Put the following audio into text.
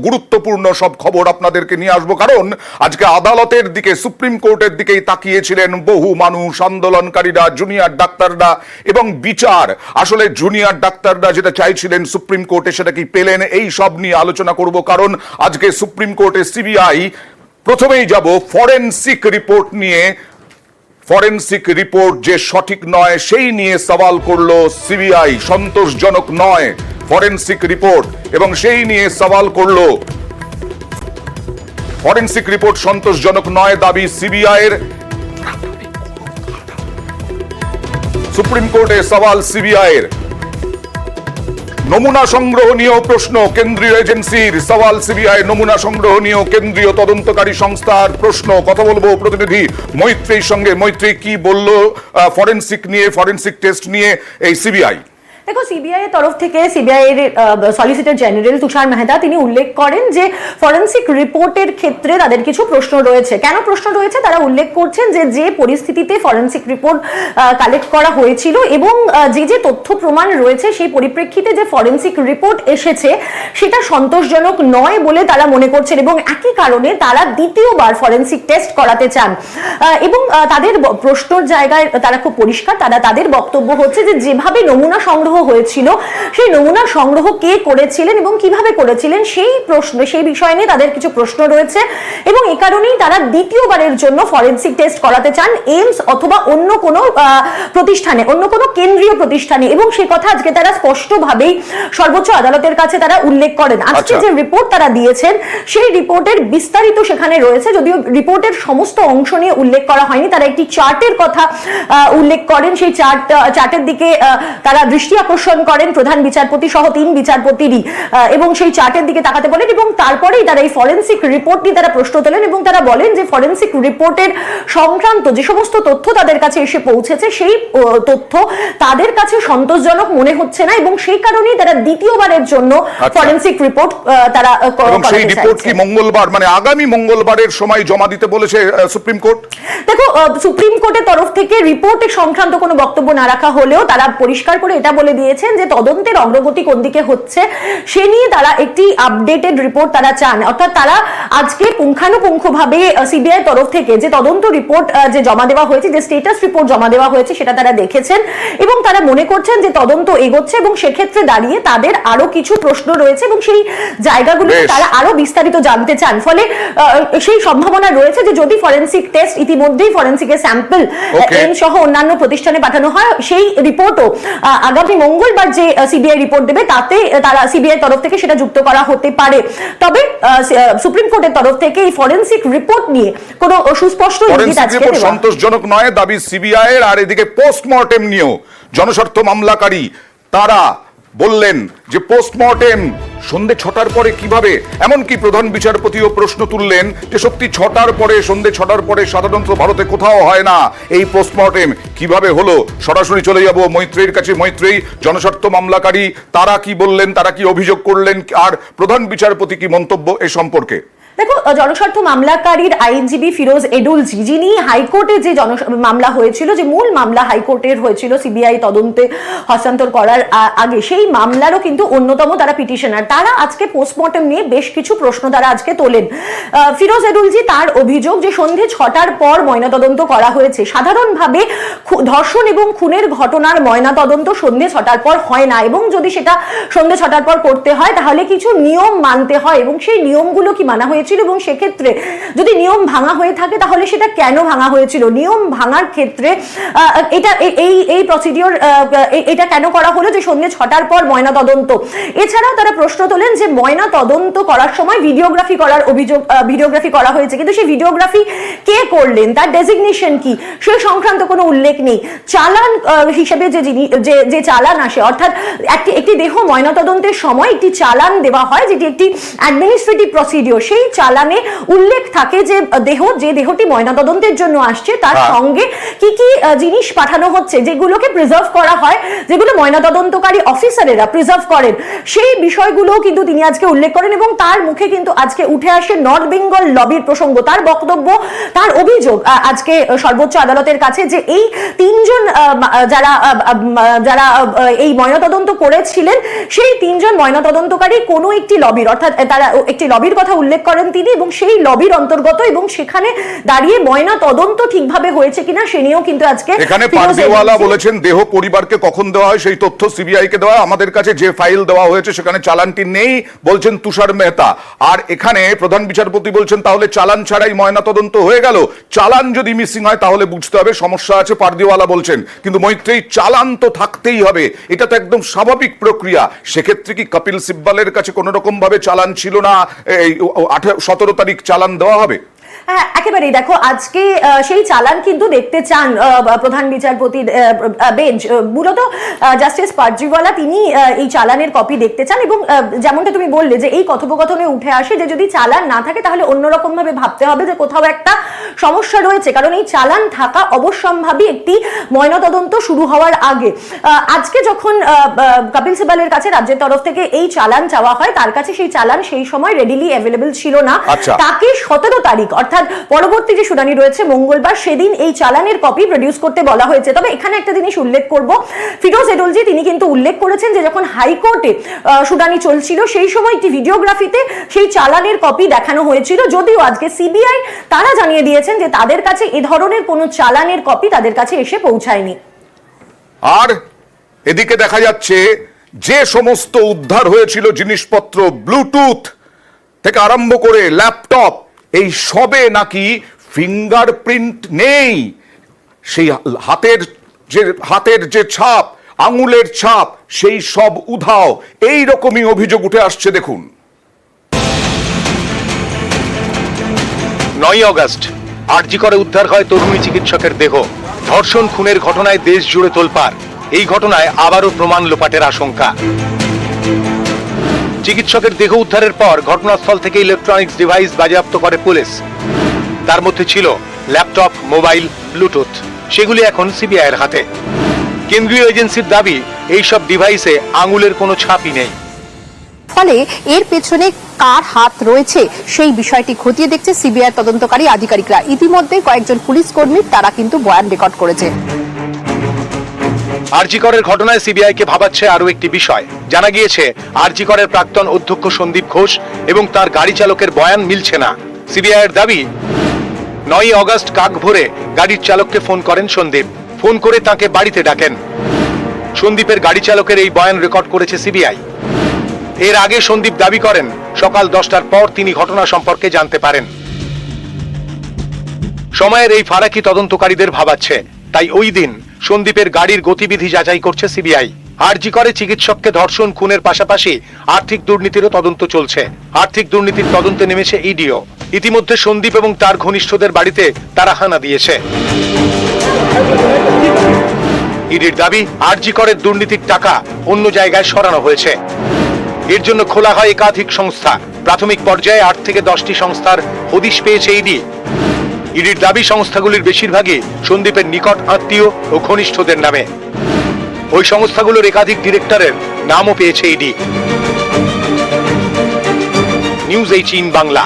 গুরুত্বপূর্ণ সব খবর আপনাদেরকে নিয়ে আসবো, কারণ আজকে আদালতের দিকে, সুপ্রিম কোর্টের দিকেই তাকিয়েছিলেন বহু মানুষ, আন্দোলনকারীরা, জুনিয়র ডাক্তাররা এবং বিচার। আসলে জুনিয়র ডাক্তাররা যেটা চাইছিলেন সুপ্রিম কোর্টে সেটা কি পেলেন, এই সব নিয়ে আলোচনা করব। কারণ আজকে সুপ্রিম কোর্টে সিবিআই, প্রথমেই যাব ফরেনসিক রিপোর্ট নিয়ে। ফরেনসিক রিপোর্ট যে সঠিক নয় সেই নিয়ে সওয়াল করলো সিবিআই, সন্তোষজনক নয় ফরেনসিক রিপোর্ট, এবং সেই নিয়ে সওয়াল করলো। ফরেনসিক রিপোর্ট সন্তোষজনক নয় দাবি সিবিআই এর। সুপ্রিম কোর্টে সওয়াল সিবিআই এর। নমুনা সংগ্রহ নিয়েও প্রশ্ন কেন্দ্রীয় এজেন্সির, সওয়াল সিবিআই নমুনা সংগ্রহ নিয়েও কেন্দ্রীয় তদন্তকারী সংস্থার প্রশ্ন। কথা বলবো প্রতিনিধি মৈত্রীর সঙ্গে। মৈত্রী, কি বললো ফরেনসিক নিয়ে, ফরেনসিক টেস্ট নিয়ে এই সিবিআই? দেখো, সিবিআই এর তরফ থেকে সিবিআই এর সলিসিটর জেনারেল তুষার মেহতা তিনি উল্লেখ করেন যে ফরেনসিক রিপোর্টের ক্ষেত্রে তাদের কিছু প্রশ্ন রয়েছে। কেন প্রশ্ন রয়েছে তারা উল্লেখ করছেন যে পরিস্থিতিতে ফরেনসিক রিপোর্ট কালেক্ট করা হয়েছিল এবং যে তথ্য প্রমাণ রয়েছে সেই পরিপ্রেক্ষিতে যে ফরেনসিক রিপোর্ট এসেছে সেটা সন্তোষজনক নয় বলে তারা মনে করছেন, এবং একই কারণে তারা দ্বিতীয়বার ফরেনসিক টেস্ট করাতে চান। এবং তাদের প্রশ্নের জায়গায় তারা খুব পরিষ্কার, তাদের বক্তব্য হচ্ছে যে যেভাবে নমুনা সংগ্রহ হয়েছিল সেই নমুনা সংগ্রহ কে করেছিলেন এবং কিভাবে করেছিলেন সেই বিষয় নিয়ে তাদের কিছু প্রশ্ন রয়েছে, এবং এই কারণেই তারা দ্বিতীয়বারের জন্য ফরেনসিক টেস্ট করাতে চান এইমস অথবা অন্য কোনো প্রতিষ্ঠানে, অন্য কোনো কেন্দ্রীয় প্রতিষ্ঠানে, এবং সেই কথা আজকে তারা স্পষ্টভাবেই সর্বোচ্চ আদালতের কাছে তারা উল্লেখ করেন। আজকে যে রিপোর্ট তারা দিয়েছেন সেই রিপোর্টের বিস্তারিত সেখানে রয়েছে, যদিও রিপোর্টের সমস্ত অংশ নিয়ে উল্লেখ করা হয়নি। তারা একটি চার্টের কথা উল্লেখ করেন, সেই চার্টের দিকে তারা দৃষ্টি আকর্ষণ করেন প্রধান বিচারপতি সহ 3 বিচারপতিরই, এবং সেই চার্টের দিকে তাকাতে বলেন, এবং তারপরেই তারা এই ফরেনসিক রিপোর্ট নিয়ে তারা প্রশ্ন তোলেন, এবং তারা বলেন যে ফরেনসিক রিপোর্টের সংক্রান্ত যে সমস্ত তথ্য তাদের কাছে এসে পৌঁছেছে সেই তথ্য তাদের কাছে সন্তোষজনক মনে হচ্ছে না, এবং সেই কারণেই তারা দ্বিতীয়বারের জন্য ফরেনসিক রিপোর্ট তারা সেই রিপোর্ট কি মঙ্গলবার, মানে আগামী মঙ্গলবারের সময় জমা দিতে বলেছে সুপ্রিম কোর্ট? দেখো, সুপ্রিম কোর্টের তরফ থেকে রিপোর্টের সংক্রান্ত কোনো বক্তব্য না রাখা হলেও তারা পরিষ্কার করে এটা বলে দিয়েছেন যে তদন্তের অগ্রগতি কোন দিকে হচ্ছে সে নিয়ে তারা একটি আপডেটেড রিপোর্ট তারা চান। অর্থাৎ তারা আজকে পুঙ্খানুপুঙ্খভাবে সিবিআই তরফ থেকে যে তদন্ত রিপোর্ট যে জমা দেওয়া হয়েছে, যে স্ট্যাটাস রিপোর্ট জমা দেওয়া হয়েছে সেটা তারা দেখেছেন, এবং তারা মনে করছেন যে তদন্ত এগোচ্ছে, এবং সেক্ষেত্রে দাঁড়িয়ে তাদের আরো কিছু প্রশ্ন রয়েছে এবং সেই জায়গাগুলোতে তারা আরো বিস্তারিত জানতে চান। ফলে সেই সম্ভাবনা রয়েছে যে যদি ফরেনসিক টেস্ট ইতিমধ্যেই ফরেনসিকের স্যাম্পল এম সহ অন্যান্য প্রতিষ্ঠানে পাঠানো হয়, সেই রিপোর্টও আগামী মঙ্গলবার যে সিবিআই রিপোর্ট দেবে তাতে তারা সিবিআই তরফ থেকে সেটা যুক্ত করা হতে পারে। তবে সুপ্রিম কোর্টের তরফ থেকে এই ফরেনসিক রিপোর্ট নিয়ে কোনো সুস্পষ্ট ইঙ্গিত আজকে দেওয়া সন্তোষজনক নয় দাবি সিবিআই এর। আর এদিকে পোস্টমর্টেম নিয়েও জনস্বার্থ মামলাকারী তারা বললেন যে পোস্টমর্টেম সন্ধ্যে 6টার পরে কিভাবে, এমনকি প্রধান বিচারপতিও প্রশ্ন তুললেন যে সত্যি 6টার পরে, সন্ধ্যে 6টার পরে সাধারণত ভারতে কোথাও হয় না, এই পোস্টমর্টেম কিভাবে হলো? সরাসরি চলে যাব মৈত্রীর কাছে। মৈত্রী, জনস্বার্থ মামলাকারী তারা কি বললেন, তারা কি অভিযোগ করলেন, আর প্রধান বিচারপতি কি মন্তব্য এ সম্পর্কে? দেখো, জনস্বার্থ মামলাকারীর আইনজীবী ফিরোজ এডুলজি, যিনি হাইকোর্টে যে মামলা হয়েছিল, যে মূল মামলা হাইকোর্টের হয়েছিল সিবিআই তদন্তে হস্তান্তর করার আগে, সেই মামলারও কিন্তু অন্যতম তারা পিটিশনার। তারা আজকে পোস্টমর্টম নিয়ে বেশ কিছু প্রশ্ন তারা আজকে তোলেন। ফিরোজ এডুলজি তার অভিযোগ যে সন্ধ্যে 6টার পর ময়নাতদন্ত করা হয়েছে। সাধারণভাবে ধর্ষণ এবং খুনের ঘটনার ময়নাতদন্ত সন্ধ্যে 6টার পর হয় না, এবং যদি সেটা সন্ধ্যে 6টার পর করতে হয় তাহলে কিছু নিয়ম মানতে হয়, এবং সেই নিয়মগুলো কি মানা হয়েছিল, এবং সেক্ষেত্রে যদি নিয়ম ভাঙা হয়ে থাকে তাহলে সেটা কেন ভাঙা হয়েছিল, নিয়ম ভাঙার ক্ষেত্রে এটা এই প্রসিডিওর এটা কেন করা হলো যে সন্ধ্যে 6টার পর ময়না তদন্ত। এছাড়াও তারা প্রশ্ন তোলেন যে ময়না তদন্ত করার সময় ভিডিওগ্রাফি করার অভিযোগ, ভিডিওগ্রাফি করা হয়েছে, কিন্তু সেই ভিডিওগ্রাফি কে করলেন, তার ডেজিগনেশন কি, সে সংক্রান্ত কোনো উল্লেখ নেই। চালান হিসেবে যে চালান আসে, অর্থাৎ একটি দেহ ময়নাতদন্তের সময় একটি চালান দেওয়া হয় যেটি একটি অ্যাডমিনিস্ট্রেটিভ প্রসিডিওর, সেই চালানে উল্লেখ থাকে যে যে দেহটি ময়নাতদন্তের জন্য আসছে তার সঙ্গে কি কি জিনিস পাঠানো হচ্ছে, যেগুলোকে প্রিজার্ভ করা হয়, যেগুলো ময়নাতদন্তকারী অফিসারেরা প্রিজার্ভ করেন, সেই বিষয়গুলো কিন্তু তিনি আজকে উল্লেখ করেন। এবং তার মুখে কিন্তু আজকে উঠে আসে নর্থ বেঙ্গল লবির প্রসঙ্গ। তার বক্তব্য, তার অভিযোগ আজকে সর্বোচ্চ আদালতের কাছে যে এই তিনজন যারা এই ময়নাতদন্ত করেছিলেন, সেই তিনজন ময়নাতদন্তকারী কোনো একটি লবির, অর্থাৎ তারা একটি লবির কথা উল্লেখ করেন তিনি, এবং সেই লবির অন্তর্গত, এবং সেখানে দাঁড়িয়ে ময়না তদন্ত ঠিকভাবে হয়েছে কিনা সে নিয়েও কিন্তু আজকে এখানে পারদিওয়ালা বলেছেন দেহ পরিবারকে কখন দেওয়া হয় সেই তথ্য সিবিআই কে দেওয়া, আমাদের কাছে যে ফাইল দেওয়া হয়েছে সেখানে চালানটি নেই বলছেন তুষার মেহতা। আর এখানে প্রধান বিচারপতি বলছেন তাহলে চালান ছাড়াই ময়না তদন্ত হয়ে গেল, চালান যদি মিসিং হয় তাহলে বুঝতে হবে সমস্যা আছে, পারদিওয়ালা বলছেন। কিন্তু মৈত্রেয়ী, চালান তো থাকতেই হবে, এটা তো একদম স্বাভাবিক প্রক্রিয়া। সেক্ষেত্রে কি কপিল সিব্বালের কাছে কোন রকম ভাবে চালান ছিল না, এই 17 তারিখ চালান দেওয়া হবে? হ্যাঁ, একেবারেই। দেখো, আজকে সেই চালান কিন্তু দেখতে চান প্রধান বিচারপতির বেঞ্চ। মূলত জাস্টিস পারজিওয়ালা তিনি এই চালানের কপি দেখতে চান, এবং যেমনটা তুমি বললে যে এই কথোপকথনে উঠে আসে যে যদি চালান না থাকে তাহলে অন্যরকম ভাবে ভাবতে হবে যে কোথাও একটা সমস্যা রয়েছে, কারণ এই চালান থাকা অবশ্যম্ভাবী একটি ময়নাতদন্ত শুরু হওয়ার আগে। আজকে যখন কপিল সিব্বালের কাছে রাজ্যের তরফ থেকে এই চালান চাওয়া হয়, তার কাছে সেই চালান সেই সময় রেডিলি অ্যাভেলেবল ছিল না। তাকে 17 তারিখ অর্থাৎ পরবর্তী যে শুনানি রয়েছে মঙ্গলবার, সেদিন এই চালানের কপি প্রডিউস করতে বলা হয়েছে। তবে এখানে একটা জিনিস উল্লেখ করব, ফিরোজ এডলজি তিনি কিন্তু উল্লেখ করেছেন যে যখন হাইকোর্টে শুনানি চলছিল সেই সময় একটি ভিডিওগ্রাফিতে সেই চালানের কপি দেখানো হয়েছিল, যদিও আজকে সিবিআই তারা জানিয়ে দিয়েছেন যে তাদের কাছে এ ধরনের কোনো চালানের কপি তাদের কাছে এসে পৌঁছায়নি। আর এদিকে দেখা যাচ্ছে যে সমস্ত উদ্ধার হয়েছিল জিনিসপত্র, ব্লুটুথ থেকে আরম্ভ করে ল্যাপটপ, এই সবে নাকি ফিঙ্গারপ্রিন্ট নেই। সেই হাতের যে ছাপ, আঙুলের ছাপ, সেই সব উধাও, এই রকমই অভিযোগ উঠে আসছে। দেখুন, 9 আগস্ট আরজি করে উদ্ধার হয় তরুণী চিকিৎসকের দেহ। ধর্ষণ খুনের ঘটনায় দেশ জুড়ে তোলপাড়। এই ঘটনায় আবারও প্রমাণ লোপাটের আশঙ্কা। চিকিৎসকের দেহ উদ্ধারের পর ঘটনাস্থল থেকে ইলেকট্রনিক্স ডিভাইস বাজেয়াপ্ত করে পুলিশ। তার মধ্যে ছিল ল্যাপটপ, মোবাইল, ব্লুটুথ। সেগুলি এখন সিবিআই এর হাতে। কেন্দ্রীয় এজেন্সির দাবি এইসব ডিভাইসে আঙুলের কোনো ছাপই নেই। ফলে এর পেছনে কার হাত রয়েছে সেই বিষয়টি খতিয়ে দেখছে সিবিআই তদন্তকারী আধিকারিকরা। ইতিমধ্যে কয়েকজন পুলিশ কর্মীর তারা কিন্তু বয়ান রেকর্ড করেছে। আরজি করের ঘটনায় সিবিআই কে ভাবাচ্ছে আরো একটি বিষয়। জানা গিয়েছে আরজি করের প্রাক্তন অধ্যক্ষ সন্দীপ ঘোষ এবং তার গাড়ি চালকের বয়ান মিলছে না। সিবিআই এর দাবি 9 আগস্ট কাক ভোরে গাড়ির চালককে ফোন করেন সন্দীপ। ফোন করে তাকে বাড়িতে ডাকেন। সন্দীপের গাড়ি চালকের এই বয়ান রেকর্ড করেছে সিবিআই। এর আগে সন্দীপ দাবি করেন সকাল 10টার পর তিনি ঘটনা সম্পর্কে জানতে পারেন। সময়ের এই ফারাকি তদন্তকারীদের ভাবাচ্ছে। তাই ওই দিন সন্দীপের গাড়ির গতিবিধি যাচাই করছে সিবিআই। আরজি করে চিকিৎসককে ধর্ষণ খুনের পাশাপাশি আর্থিক দুর্নীতিরও তদন্ত চলছে। আর্থিক দুর্নীতির তদন্তে নেমেছে ইডিও। ইতিমধ্যে সন্দীপ এবং তার ঘনিষ্ঠদের বাড়িতে তারা হানা দিয়েছে। ইডির দাবি আরজি করের দুর্নীতির টাকা অন্য জায়গায় সরানো হয়েছে। এর জন্য খোলা হয় একাধিক সংস্থা। প্রাথমিক পর্যায়ে 8 থেকে 10টি সংস্থার হদিশ পেয়েছে ইডি। ইডির দাবি সংস্থাগুলির বেশিরভাগই সন্দীপের নিকট আত্মীয় ও ঘনিষ্ঠদের নামে। ওই সংস্থাগুলোর একাধিক ডিরেক্টরের নামও পেয়েছে ইডি। নিউজ 18 বাংলা।